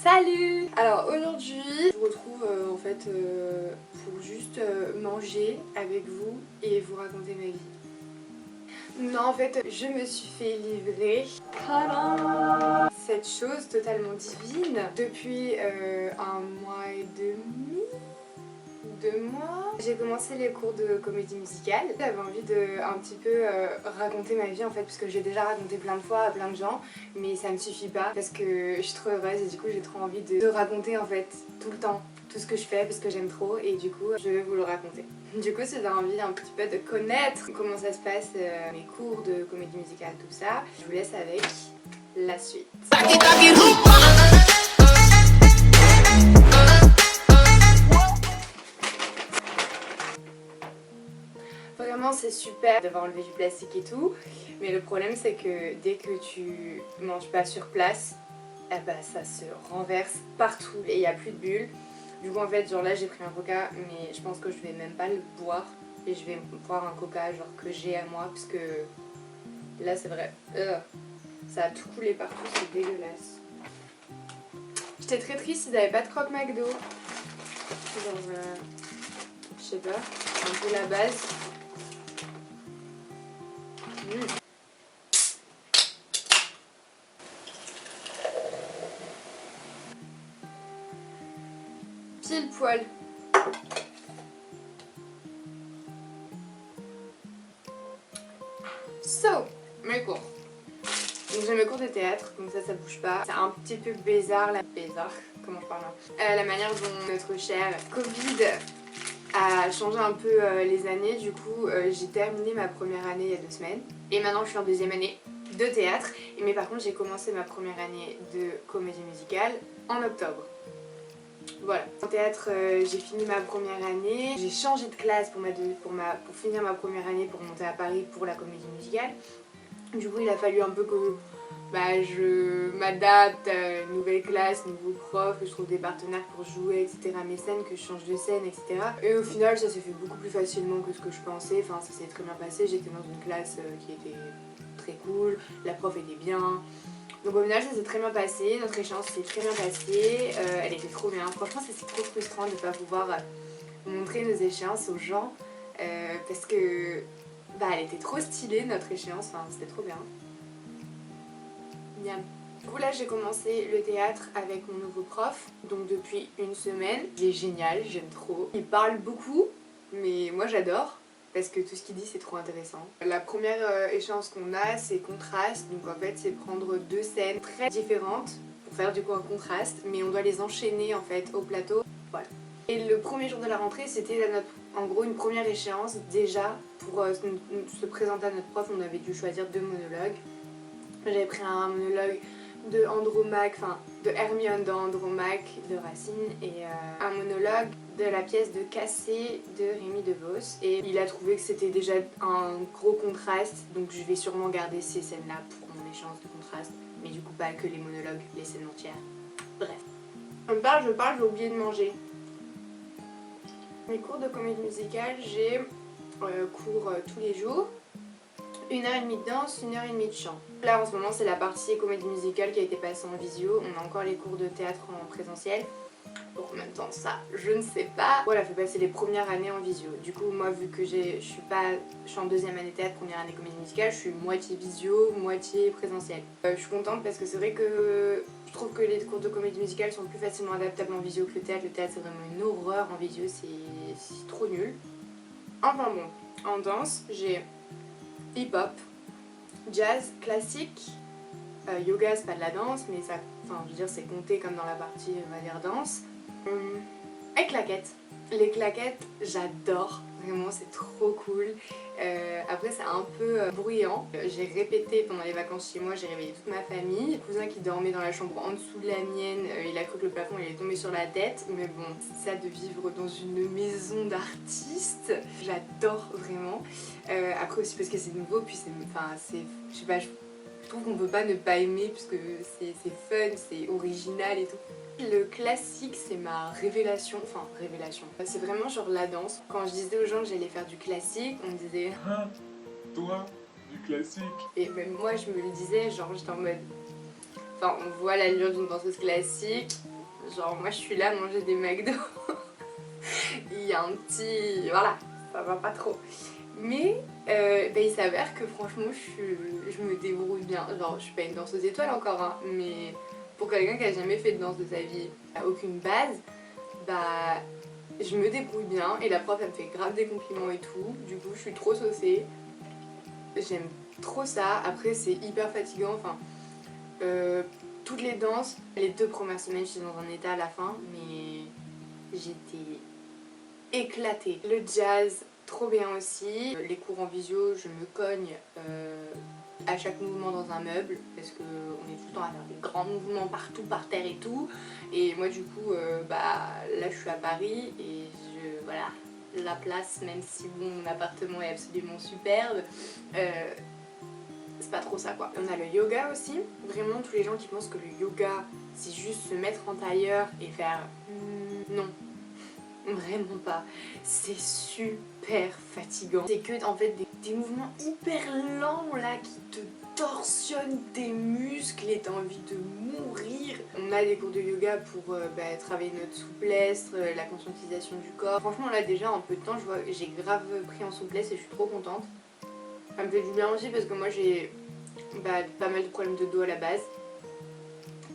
Salut! Alors aujourd'hui, je vous retrouve en fait pour juste manger avec vous et vous raconter ma vie. Non, en fait, je me suis fait livrer cette chose totalement divine depuis un mois et demi. 2 mois. J'ai commencé les cours de comédie musicale. J'avais envie de un petit peu raconter ma vie en fait, parce que j'ai déjà raconté plein de fois à plein de gens, mais ça me suffit pas parce que je suis trop heureuse et du coup j'ai trop envie de raconter en fait tout le temps tout ce que je fais parce que j'aime trop et du coup je vais vous le raconter. Du coup si vous avez envie un petit peu de connaître comment ça se passe mes cours de comédie musicale, tout ça, je vous laisse avec la suite. Vraiment c'est super d'avoir enlevé du plastique et tout, mais le problème c'est que dès que tu manges pas sur place, eh ben, ça se renverse partout et il n'y a plus de bulles. Du coup en fait genre là j'ai pris un coca mais je pense que je vais même pas le boire et je vais boire un coca genre que j'ai à moi parce que là c'est vrai, ça a tout coulé partout, c'est dégueulasse. J'étais très triste, ils n'avaient pas de croque McDo. Genre je sais pas, un peu la base. Pile poil. So, mes cours. Donc j'ai mes cours de théâtre, donc ça bouge pas. C'est un petit peu bizarre, comment je parle là, la manière dont notre cher Covid a changé un peu les années. Du coup j'ai terminé ma première année il y a 2 semaines et maintenant je suis en deuxième année de théâtre. Mais par contre j'ai commencé ma première année de comédie musicale en octobre. Voilà, en théâtre j'ai fini ma première année, j'ai changé de classe pour finir ma première année pour monter à Paris pour la comédie musicale. Du coup il a fallu un peu que je m'adapte à une nouvelle classe, nouveau prof, que je trouve des partenaires pour jouer, etc. mes scènes, que je change de scène, etc. Et au final ça s'est fait beaucoup plus facilement que ce que je pensais, enfin ça s'est très bien passé, j'étais dans une classe qui était très cool, la prof était bien. Donc au final ça s'est très bien passé, notre échéance s'est très bien passée, elle était trop bien. Franchement c'est trop frustrant de ne pas pouvoir montrer nos échéances aux gens parce que elle était trop stylée notre échéance, enfin, c'était trop bien. Miam. Du coup là j'ai commencé le théâtre avec mon nouveau prof, donc depuis 1 semaine. Il est génial, j'aime trop. Il parle beaucoup, mais moi j'adore. Parce que tout ce qu'il dit c'est trop intéressant. La première échéance qu'on a c'est contraste, donc en fait c'est prendre 2 scènes très différentes pour faire du coup un contraste, mais on doit les enchaîner en fait au plateau, voilà. Et le premier jour de la rentrée c'était en gros une première échéance déjà pour se présenter à notre prof. On avait dû choisir 2 monologues. J'avais pris un monologue de Andromaque, enfin de Hermione dans Andromaque de Racine et un monologue de la pièce de Cassé de Rémi DeVos, et il a trouvé que c'était déjà un gros contraste, donc je vais sûrement garder ces scènes là pour mon échéance de contraste, mais du coup pas que les monologues, les scènes entières. Bref. Je parle, j'ai oublié de manger. Mes cours de comédie musicale, j'ai cours tous les jours. 1h30 de danse, 1h30 de chant. Là en ce moment c'est la partie comédie musicale qui a été passée en visio. On a encore les cours de théâtre en présentiel. Pour combien de temps ça, je ne sais pas. Voilà, fait passer les premières années en visio. Du coup moi vu que je suis en 2e année théâtre, 1re année comédie musicale, je suis moitié visio, moitié présentiel. Je suis contente parce que c'est vrai que je trouve que les cours de comédie musicale sont plus facilement adaptables en visio que le théâtre. Le théâtre c'est vraiment une horreur en visio, c'est trop nul. Enfin bon, en danse j'ai hip-hop, jazz, classique, yoga c'est pas de la danse mais ça, enfin je veux dire c'est compté comme dans la partie on va dire danse. Et claquettes. Les claquettes j'adore, vraiment c'est trop cool. Après c'est un peu bruyant. J'ai répété pendant les vacances chez moi, j'ai réveillé toute ma famille. Mon cousin qui dormait dans la chambre en dessous de la mienne, il a cru que le plafond il est tombé sur la tête. Mais bon, c'est ça de vivre dans une maison d'artistes. J'adore vraiment. Après aussi parce que c'est nouveau, puis je sais pas, je trouve qu'on peut pas ne pas aimer puisque c'est fun, c'est original et tout. Le classique c'est ma révélation, c'est vraiment genre la danse. Quand je disais aux gens que j'allais faire du classique, on me disait hein, toi, du classique. Et même moi je me le disais, genre j'étais en mode, enfin on voit l'allure d'une danseuse classique, Genre moi je suis là à manger des McDo. Il y a un petit... Voilà, ça va pas trop. Mais il s'avère que franchement je me débrouille bien. Genre je suis pas une danseuse étoile encore hein, mais pour quelqu'un qui a jamais fait de danse de sa vie, aucune base, bah je me débrouille bien et la prof elle me fait grave des compliments et tout. Du coup je suis trop saucée. J'aime trop ça. Après c'est hyper fatigant. Enfin toutes les danses, les 2 premières semaines j'étais dans un état à la fin mais j'étais éclatée. Le jazz, trop bien aussi. Les cours en visio, je me cogne à chaque mouvement dans un meuble parce qu'on est tout le temps à faire des grands mouvements partout, par terre et tout. Et moi du coup, là je suis à Paris et voilà, la place, même si bon, mon appartement est absolument superbe, c'est pas trop ça quoi. On a le yoga aussi. Vraiment tous les gens qui pensent que le yoga c'est juste se mettre en tailleur et faire non. Vraiment pas, c'est super fatigant. C'est que en fait des mouvements hyper lents là qui te torsionnent tes muscles et t'as envie de mourir. On a des cours de yoga pour travailler notre souplesse, la conscientisation du corps. Franchement là déjà en peu de temps j'ai grave pris en souplesse et je suis trop contente. Ça me fait du bien aussi parce que moi j'ai pas mal de problèmes de dos à la base.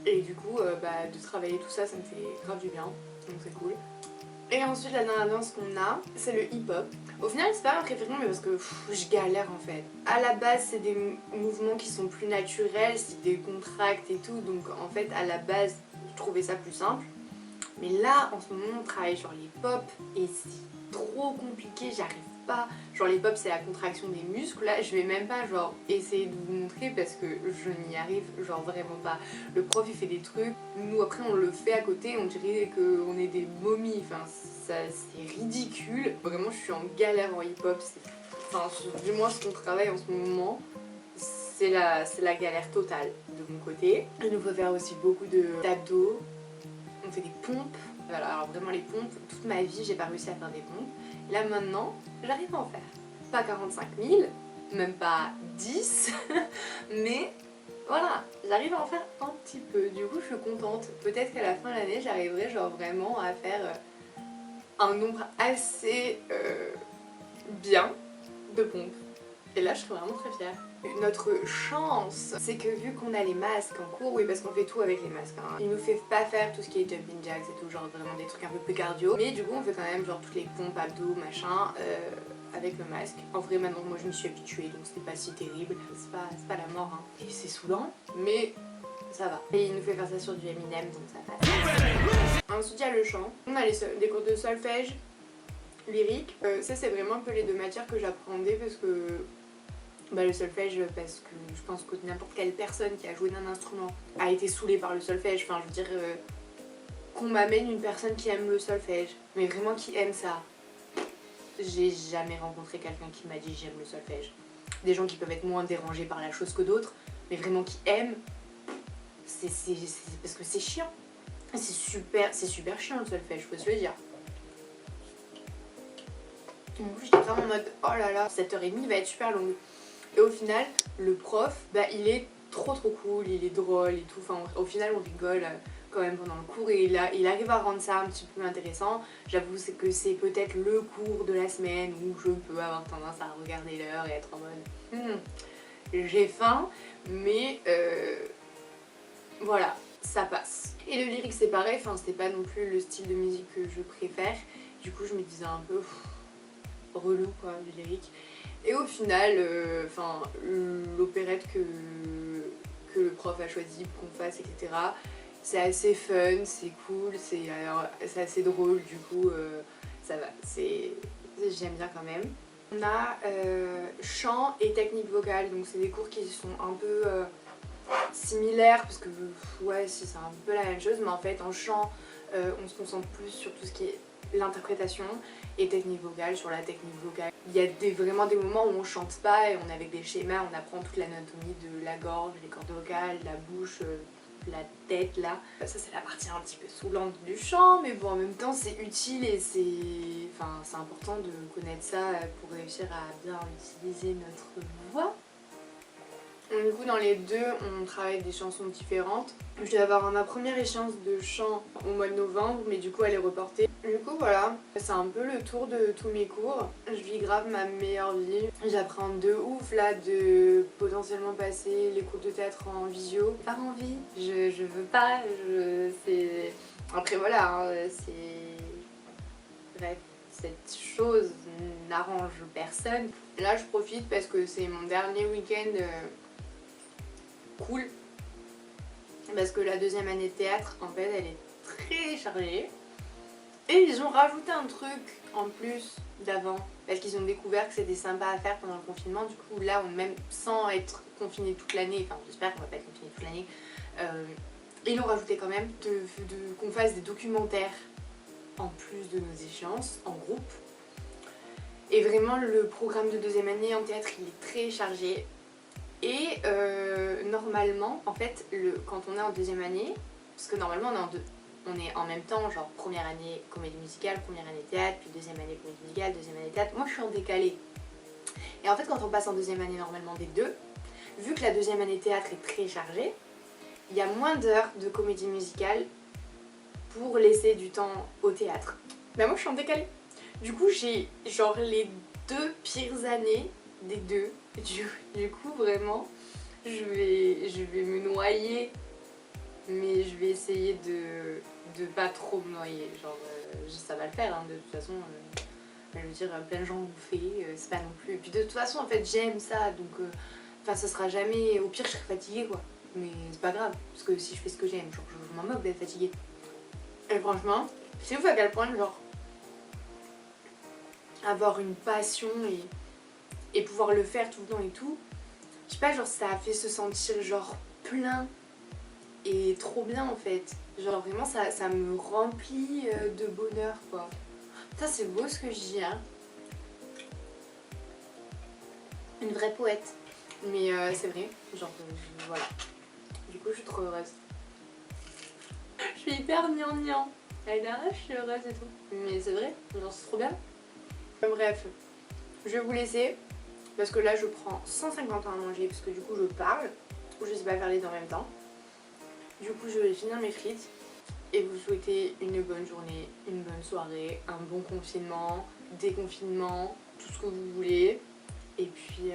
Et du coup de travailler tout ça, ça me fait grave du bien, donc c'est cool. Et ensuite la dernière danse qu'on a, c'est le hip-hop. Au final c'est pas ma préférée mais parce que je galère en fait. À la base c'est des mouvements qui sont plus naturels, c'est des contracts et tout, donc en fait à la base je trouvais ça plus simple. Mais là en ce moment on travaille sur l'hip-hop et c'est trop compliqué, j'arrive pas. Genre l'hip-hop c'est la contraction des muscles, là je vais même pas genre essayer de vous montrer parce que je n'y arrive genre vraiment pas. Le prof il fait des trucs, nous après on le fait à côté, on dirait qu'on est des momies, enfin c'est ridicule. Vraiment je suis en galère en hip-hop, enfin du moins ce qu'on travaille en ce moment. C'est la galère totale de mon côté. Il nous faut faire aussi beaucoup d'abdos, on fait des pompes. Alors vraiment les pompes, toute ma vie j'ai pas réussi à faire des pompes. Là maintenant, j'arrive à en faire. Pas 45 000, même pas 10, mais voilà, j'arrive à en faire un petit peu. Du coup je suis contente. Peut-être qu'à la fin de l'année j'arriverai genre vraiment à faire un nombre assez bien de pompes. Et là je serais vraiment très fière. Notre chance, c'est que vu qu'on a les masques en cours, oui parce qu'on fait tout avec les masques, hein, ils nous fait pas faire tout ce qui est jumping jacks et tout, genre vraiment des trucs un peu plus cardio, mais du coup on fait quand même genre toutes les pompes, abdos, machin, avec le masque. En vrai maintenant moi je me suis habituée donc c'était pas si terrible, c'est pas la mort hein. Et c'est saoulant, mais ça va. Et il nous fait faire ça sur du Eminem donc ça passe. Ensuite il y a le chant, on a des cours de solfège, lyrique, ça c'est vraiment un peu les 2 matières que j'appréhendais parce que le solfège, parce que je pense que n'importe quelle personne qui a joué d'un instrument a été saoulée par le solfège. Enfin, je veux dire, qu'on m'amène une personne qui aime le solfège, mais vraiment qui aime ça. J'ai jamais rencontré quelqu'un qui m'a dit j'aime le solfège. Des gens qui peuvent être moins dérangés par la chose que d'autres, mais vraiment qui aiment, c'est parce que c'est chiant. C'est super chiant le solfège, faut se le dire. Du coup, j'étais vraiment en mode oh là là, 7h30 va être super longue. Et au final, le prof, il est trop cool, il est drôle et tout. Enfin, au final, on rigole quand même pendant le cours et il arrive à rendre ça un petit peu intéressant. J'avoue que c'est peut-être le cours de la semaine où je peux avoir tendance à regarder l'heure et être en mode j'ai faim, mais voilà, ça passe. Et le lyrique c'est pareil, enfin c'était pas non plus le style de musique que je préfère. Du coup je me disais un peu relou quoi, le lyrique. Et au final, l'opérette que le prof a choisi pour qu'on fasse, etc. C'est assez fun, c'est cool, c'est assez drôle, du coup ça va, j'aime bien quand même. On a chant et technique vocale, donc c'est des cours qui sont un peu similaires parce que ouais c'est un peu la même chose, mais en fait en chant on se concentre plus sur tout ce qui est l'interprétation et technique vocale, sur la technique vocale. Il y a vraiment des moments où on chante pas et on est avec des schémas, on apprend toute l'anatomie de la gorge, les cordes vocales, la bouche, la tête là. Ça c'est la partie un petit peu saoulante du chant, mais bon en même temps c'est utile et c'est important de connaître ça pour réussir à bien utiliser notre voix. On Donc du coup dans les deux on travaille des chansons différentes. Je vais avoir ma première échéance de chant au mois de novembre mais du coup elle est reportée. Du coup voilà, c'est un peu le tour de tous mes cours. Je vis grave ma meilleure vie. J'apprends de ouf là de potentiellement passer les cours de théâtre en visio. Pas envie, je veux pas, c'est... Après voilà, hein, c'est... Bref, cette chose n'arrange personne. Là je profite parce que c'est mon dernier week-end cool. Parce que la deuxième année de théâtre, en fait, elle est très chargée. Et ils ont rajouté un truc en plus d'avant. Parce qu'ils ont découvert que c'était sympa à faire pendant le confinement. Du coup, là, même sans être confiné toute l'année, enfin, j'espère qu'on va pas être confiné toute l'année, ils l'ont rajouté quand même, qu'on fasse des documentaires en plus de nos échéances, en groupe. Et vraiment, le programme de deuxième année en théâtre, il est très chargé. Et normalement, en fait, quand on est en deuxième année, parce que normalement on est en même temps, genre première année comédie musicale, première année théâtre, puis deuxième année comédie musicale, deuxième année théâtre. Moi je suis en décalé. Et en fait quand on passe en deuxième année normalement des deux, vu que la deuxième année théâtre est très chargée, il y a moins d'heures de comédie musicale pour laisser du temps au théâtre. Ben moi je suis en décalé. Du coup j'ai genre les deux pires années des deux. Du coup vraiment je vais me noyer, mais je vais essayer de pas trop me noyer, genre ça va le faire hein, de toute façon, je veux dire plein de gens l'ont fait, c'est pas non plus, et puis de toute façon en fait j'aime ça donc enfin ça sera jamais, au pire je serai fatiguée quoi, mais c'est pas grave, parce que si je fais ce que j'aime, genre je m'en moque d'être fatiguée. Et franchement, c'est ouf à quel point genre avoir une passion et pouvoir le faire tout le temps et tout, je sais pas, genre ça a fait se sentir genre plein et trop bien en fait. Genre vraiment ça me remplit de bonheur quoi. Ça c'est beau ce que je dis hein. Une vraie poète. Mais c'est vrai, genre voilà. Du coup je suis trop heureuse. Je suis hyper gnangnan. Allez là, je suis heureuse et tout. Mais c'est vrai, genre c'est trop bien. Bref, je vais vous laisser. Parce que là je prends 150 ans à manger parce que du coup je parle. Je sais pas faire les deux en même temps. Du coup je vais finir mes frites et vous souhaiter une bonne journée, une bonne soirée, un bon confinement, déconfinement, tout ce que vous voulez. Et puis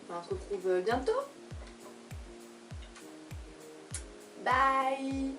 on se retrouve bientôt. Bye!